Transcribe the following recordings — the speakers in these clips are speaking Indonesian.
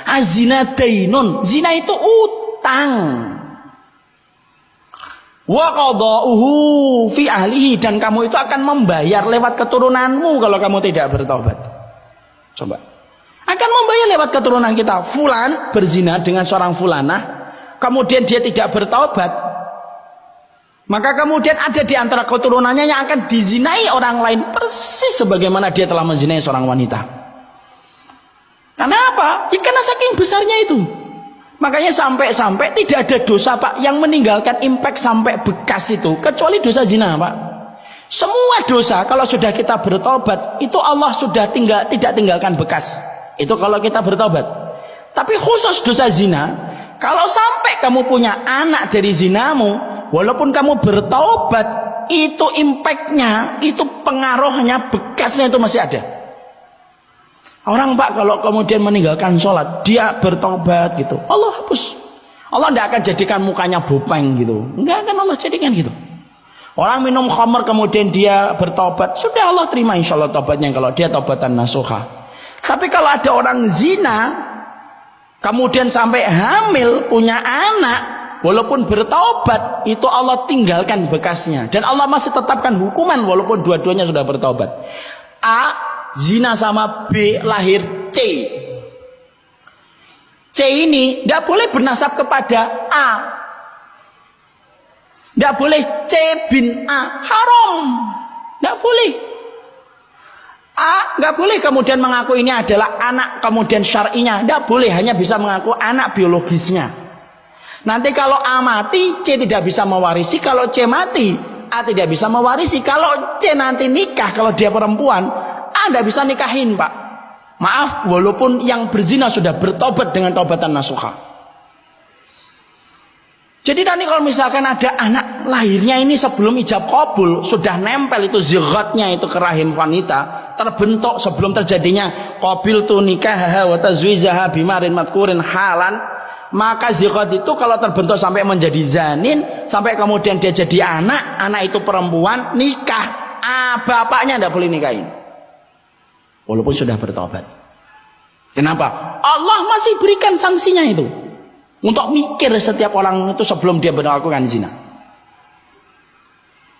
Azina dainun, zina itu utang. Wa qada'uhu fi ahlihi, dan kamu itu akan membayar lewat keturunanmu kalau kamu tidak bertobat. Coba. Akan membayar lewat keturunan kita. Fulan berzina dengan seorang fulanah, kemudian dia tidak bertobat, maka kemudian ada di antara keturunannya yang akan dizinai orang lain persis sebagaimana dia telah menzinai seorang wanita. Kenapa? Ya karena saking besarnya itu. Makanya sampai-sampai tidak ada dosa Pak yang meninggalkan impact sampai bekas itu kecuali dosa zina Pak. Semua dosa kalau sudah kita bertobat itu Allah sudah tidak tinggalkan bekas. Itu kalau kita bertobat. Tapi khusus dosa zina, kalau sampai kamu punya anak dari zinamu, walaupun kamu bertobat, itu impactnya, itu pengaruhnya, bekasnya itu masih ada. Orang Pak kalau kemudian meninggalkan sholat, dia bertobat gitu, Allah hapus. Allah tidak akan jadikan mukanya bopeng gitu, enggak akan Allah jadikan gitu. Orang minum khamr kemudian dia bertobat, sudah Allah terima insya Allah tobatnya kalau dia tobatan nasuha. Tapi kalau ada orang zina kemudian sampai hamil punya anak, walaupun bertobat, itu Allah tinggalkan bekasnya, dan Allah masih tetapkan hukuman walaupun dua-duanya sudah bertobat. A zina sama B lahir C. C ini tidak boleh bernasab kepada A, tidak boleh C bin A, haram, tidak boleh. A nggak boleh kemudian mengaku ini adalah anak kemudian syar'inya, tidak boleh, hanya bisa mengaku anak biologisnya. Nanti kalau A mati, C tidak bisa mewarisi. Kalau C mati, A tidak bisa mewarisi. Kalau C nanti nikah, kalau dia perempuan, A tidak bisa nikahin Pak. Maaf, walaupun yang berzina sudah bertobat dengan tobatan nasuha. Jadi nanti kalau misalkan ada anak lahirnya ini sebelum ijab qabul, sudah nempel itu zighatnya itu ke rahim wanita, terbentuk sebelum terjadinya qabil tu nikah wa tazwijaha bimarin madkurin halan, maka zighat itu kalau terbentuk sampai menjadi zanin, sampai kemudian dia jadi anak itu perempuan, nikah, bapaknya tidak boleh nikahin walaupun sudah bertobat. Kenapa? Allah masih berikan sanksinya itu untuk mikir setiap orang itu sebelum dia melakukan zina.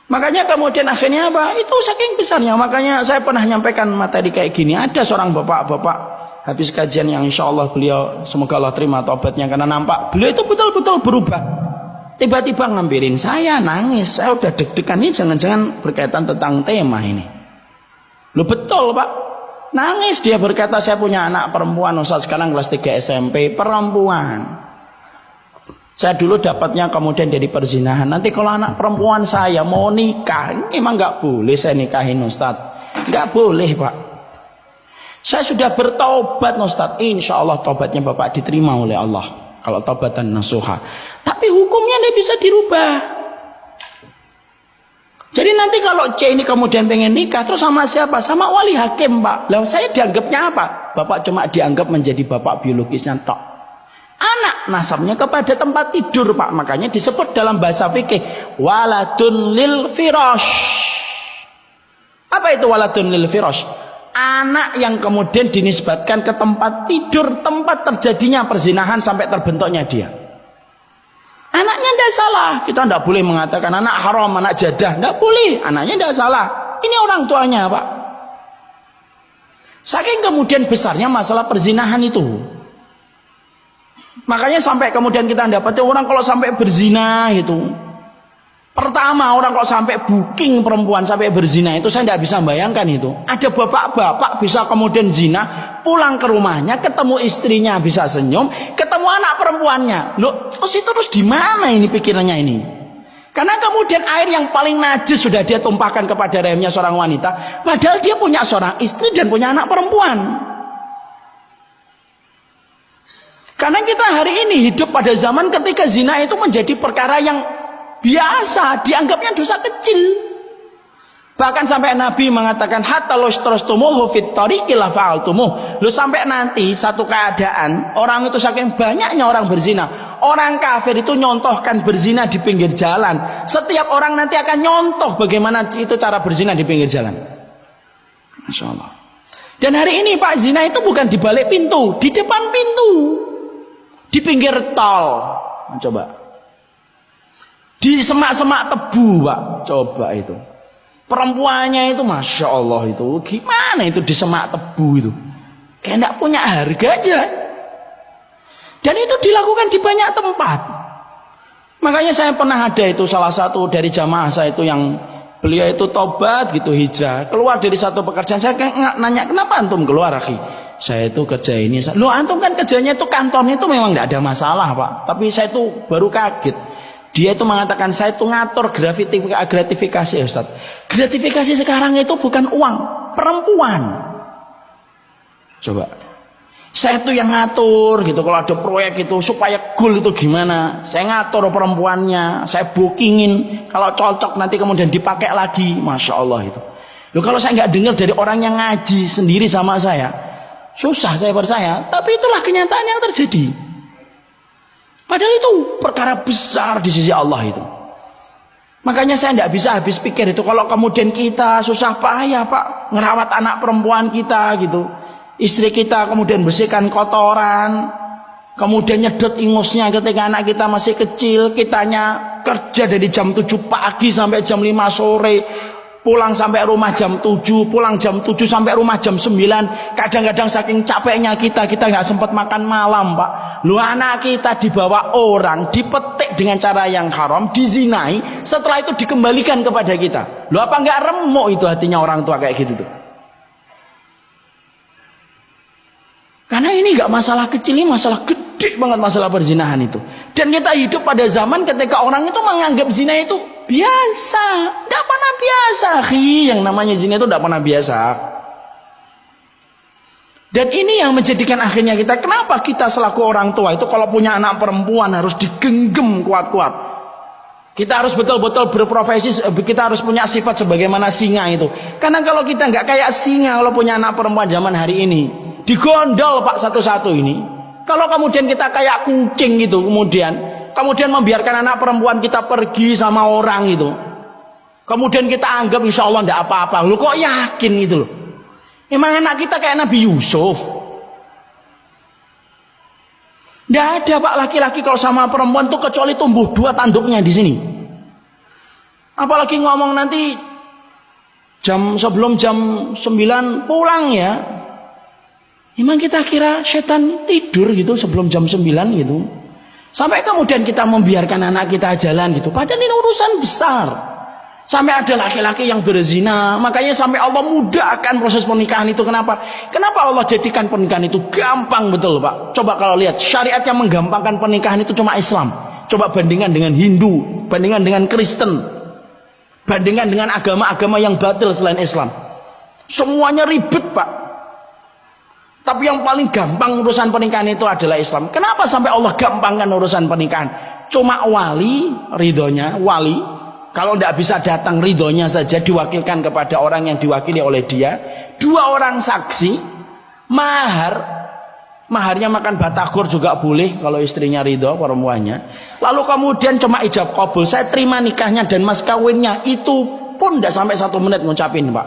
Makanya kemudian akhirnya apa? Itu saking besarnya. Makanya saya pernah nyampaikan materi kayak gini. Ada seorang bapak-bapak habis kajian yang insya Allah beliau, semoga Allah terima taubatnya, karena nampak beliau itu betul-betul berubah. Tiba-tiba ngambilin saya, nangis. Saya udah deg-degan, ini jangan-jangan berkaitan tentang tema ini. Loh betul Pak. Nangis dia, berkata saya punya anak perempuan Ustaz, sekarang kelas 3 SMP, perempuan. Saya dulu dapatnya kemudian dari perzinahan. Nanti kalau anak perempuan saya mau nikah, emang nggak boleh saya nikahin Ustaz? Nggak boleh Pak. Saya sudah bertobat Ustaz, insya Allah tobatnya Bapak diterima oleh Allah kalau tobatan nasuha. Tapi hukumnya tidak bisa dirubah. Jadi nanti kalau C ini kemudian pengen nikah, terus sama siapa? Sama wali hakim Pak. Lah saya dianggapnya apa? Bapak cuma dianggap menjadi bapak biologisnya tok. Anak nasabnya kepada tempat tidur Pak. Makanya disebut dalam bahasa fikih waladun lil firash. Apa itu waladun lil firash? Anak yang kemudian dinisbatkan ke tempat tidur, tempat terjadinya perzinahan sampai terbentuknya dia. Anaknya tidak salah. Kita tidak boleh mengatakan anak haram, anak jadah. Tidak boleh. Anaknya tidak salah. Ini orang tuanya Pak. Saking kemudian besarnya masalah perzinahan itu. Makanya sampai kemudian kita dapatnya orang kalau sampai berzina itu. Pertama orang kalau sampai booking perempuan sampai berzina itu, saya tidak bisa bayangkan itu. Ada bapak-bapak bisa kemudian zina, pulang ke rumahnya, ketemu istrinya bisa senyum, ketemu anak perempuannya. Loh, terus di mana ini pikirannya ini? Karena kemudian air yang paling najis sudah dia tumpahkan kepada rahimnya seorang wanita, padahal dia punya seorang istri dan punya anak perempuan. Karena kita hari ini hidup pada zaman ketika zina itu menjadi perkara yang biasa, dianggapnya dosa kecil. Bahkan sampai Nabi mengatakan hatta lostostumuhu fit tariqi la fa'altumuh. Lu sampai nanti satu keadaan orang itu saking banyaknya orang berzina, orang kafir itu nyontohkan berzina di pinggir jalan. Setiap orang nanti akan nyontoh bagaimana itu cara berzina di pinggir jalan. Masya Allah. Dan hari ini Pak, zina itu bukan di balik pintu, di depan pintu. di pinggir tol. Coba. Di semak-semak tebu, Pak. Coba itu. Perempuannya itu Masya Allah itu. Gimana itu di semak tebu itu? Kayak enggak punya harga aja. Dan itu dilakukan di banyak tempat. Makanya saya pernah ada itu salah satu dari jamaah saya itu yang beliau itu tobat gitu, hijrah, keluar dari satu pekerjaan. Saya nanya, kenapa antum keluar, akhi? Saya itu kerja ini. Loh, antum kan kerjanya itu kantornya itu memang tidak ada masalah, Pak. Tapi saya itu baru kaget. Dia itu mengatakan, saya itu ngatur gratifikasi, Ustaz. Gratifikasi sekarang itu bukan uang, perempuan. Coba. Saya itu yang ngatur gitu, kalau ada proyek itu supaya goal itu gimana, saya ngatur perempuannya, saya bookingin, kalau cocok nanti kemudian dipakai lagi. Masya Allah itu. Loh, kalau saya nggak dengar dari orang yang ngaji sendiri sama saya, susah saya percaya. Tapi itulah kenyataan yang terjadi. Padahal itu perkara besar di sisi Allah itu. Makanya saya tidak bisa habis pikir itu kalau kemudian kita susah payah, Pak, ngerawat anak perempuan kita gitu. Istri kita kemudian bersihkan kotoran, kemudian nyedot ingusnya ketika anak kita masih kecil, kitanya kerja dari jam 7 pagi sampai jam 5 sore, pulang sampai rumah jam 7, pulang jam 7 sampai rumah jam 9. Kadang-kadang saking capeknya kita nggak sempat makan malam, Pak. Lu anak kita dibawa orang, dipetik dengan cara yang haram, dizinai, setelah itu dikembalikan kepada kita. Lu apa nggak remuk itu hatinya orang tua kayak gitu tuh? Karena ini nggak masalah kecil, ini masalah gede banget, masalah perzinahan itu. Dan kita hidup pada zaman ketika orang itu menganggap zina itu biasa, tidak pernah biasa. Yang namanya zina itu tidak pernah biasa. Dan ini yang menjadikan akhirnya kita, kenapa kita selaku orang tua itu kalau punya anak perempuan harus digenggam kuat-kuat. Kita harus betul-betul berprofesi, kita harus punya sifat sebagaimana singa itu. Karena kalau kita nggak kayak singa kalau punya anak perempuan zaman hari ini, digondol, Pak, satu-satu ini. Kalau kemudian kita kayak kucing gitu, kemudian membiarkan anak perempuan kita pergi sama orang itu, kemudian kita anggap insya Allah tidak apa-apa. Lu kok yakin gitu loh? Emang anak kita kayak Nabi Yusuf? Tidak ada, Pak, laki-laki kalau sama perempuan tuh kecuali tumbuh 2 tanduknya di sini. Apalagi ngomong nanti sebelum jam 9 pulang ya. Emang kita kira setan tidur gitu sebelum jam 9 gitu. Sampai kemudian kita membiarkan anak kita jalan gitu. Padahal ini urusan besar. Sampai ada laki-laki yang berzina. Makanya sampai Allah mudahkan proses pernikahan itu. Kenapa? Kenapa Allah jadikan pernikahan itu gampang betul, Pak? Coba kalau lihat syariat yang menggampangkan pernikahan itu cuma Islam. Coba bandingkan dengan Hindu, bandingkan dengan Kristen, bandingkan dengan agama-agama yang batil selain Islam. Semuanya ribet, Pak. Tapi yang paling gampang urusan pernikahan itu adalah Islam. Kenapa sampai Allah gampangkan urusan pernikahan? Cuma wali, ridhonya, wali. Kalau tidak bisa datang, ridhonya saja diwakilkan kepada orang yang diwakili oleh dia. 2 orang saksi, maharnya makan batagor juga boleh kalau istrinya ridho, perempuannya. Lalu kemudian cuma ijab kabul, saya terima nikahnya dan mas kawinnya. Itu pun tidak sampai 1 menit ngucapin, Pak.